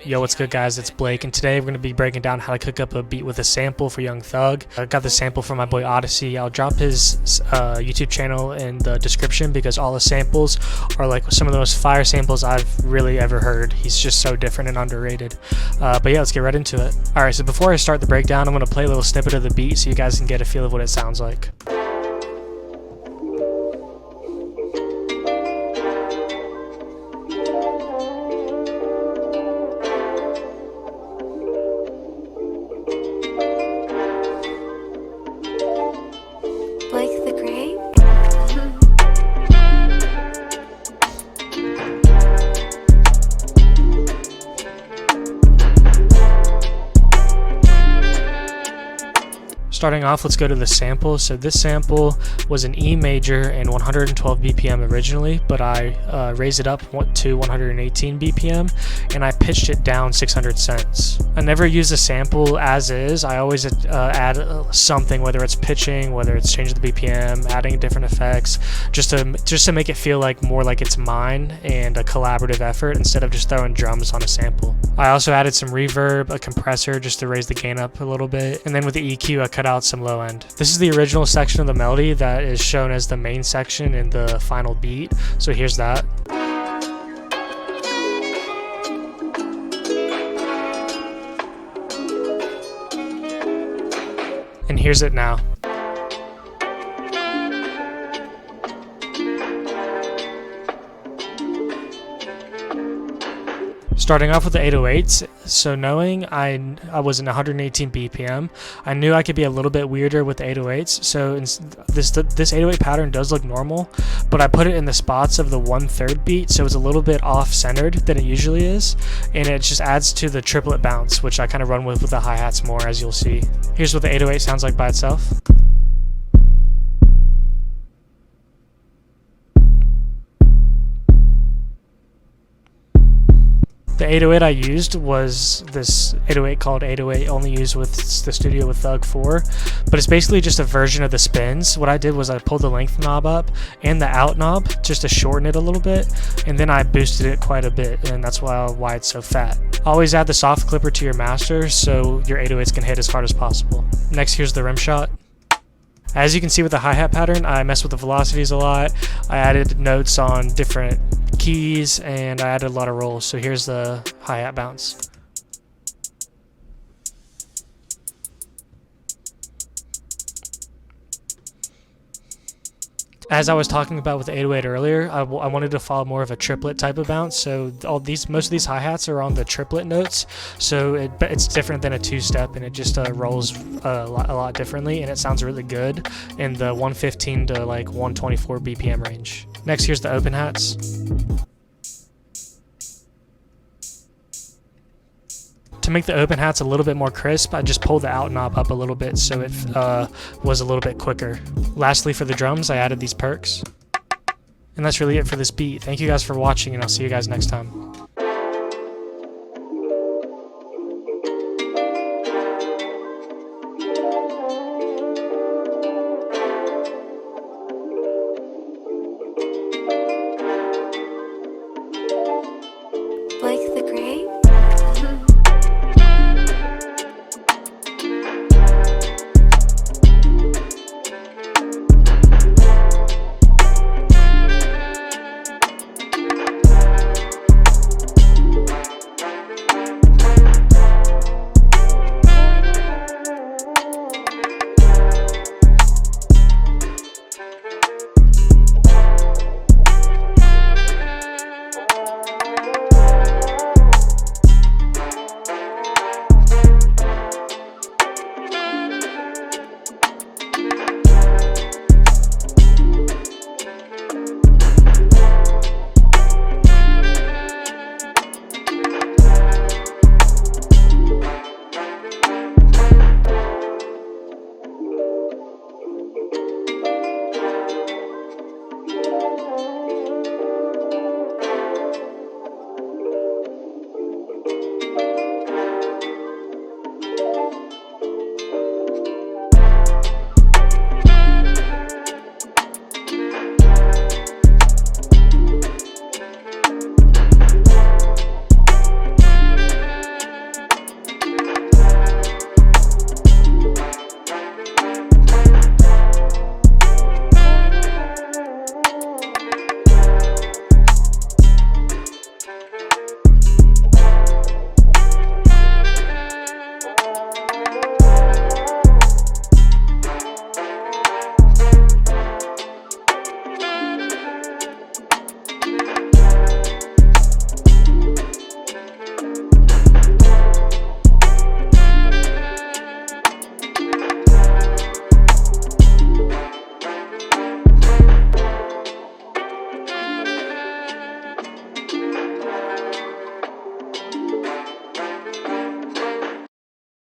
Yo, what's good, guys? It's Blake, and today we're going to be breaking down how to cook up a beat with a sample for Young Thug. I got the sample from my boy Odyssey. I'll drop his YouTube channel in the description because all the samples are like some of the most fire samples I've really ever heard. He's just so different and underrated. But yeah, let's get right into it. Alright, so before I start the breakdown, I'm going to play a little snippet of the beat so you guys can get a feel of what it sounds like. Blake the Great? Starting off, let's go to the sample. So this sample was an E major and 112 BPM originally, but I raised it up to 118 BPM and I pitched it down 600 cents. I never use a sample as is. I always add something, whether it's pitching, whether it's changing the BPM, adding different effects, just to make it feel like more like it's mine and a collaborative effort instead of just throwing drums on a sample. I also added some reverb, a compressor just to raise the gain up a little bit, and then with the EQ I cut out some low end. This is the original section of the melody that is shown as the main section in the final beat. So here's that. And here's it now. Starting off with the 808s, so knowing I was in 118 BPM, I knew I could be a little bit weirder with the 808s, so this 808 pattern does look normal, but I put it in the spots of the 1/3 beat, so it's a little bit off-centered than it usually is, and it just adds to the triplet bounce, which I kind of run with the hi-hats more, as you'll see. Here's what the 808 sounds like by itself. The 808 I used was this 808 called 808, only used with the Studio with Thug 4, but it's basically just a version of the spins. What I did was I pulled the length knob up and the out knob just to shorten it a little bit, and then I boosted it quite a bit, and that's why it's so fat. Always add the soft clipper to your master so your 808s can hit as hard as possible. Next, here's the rim shot. As you can see with the hi-hat pattern, I messed with the velocities a lot. I added notes on different keys and I added a lot of rolls. So here's the hi-hat bounce. As I was talking about with the 808 earlier, I wanted to follow more of a triplet type of bounce. So most of these hi-hats are on the triplet notes, so it's different than a two-step, and it just rolls a lot differently, and it sounds really good in the 115 to like 124 BPM range. Next, here's the open hats. To make the open hats a little bit more crisp, I just pulled the out knob up a little bit so it was a little bit quicker. Lastly, for the drums, I added these perks. And that's really it for this beat. Thank you guys for watching, and I'll see you guys next time.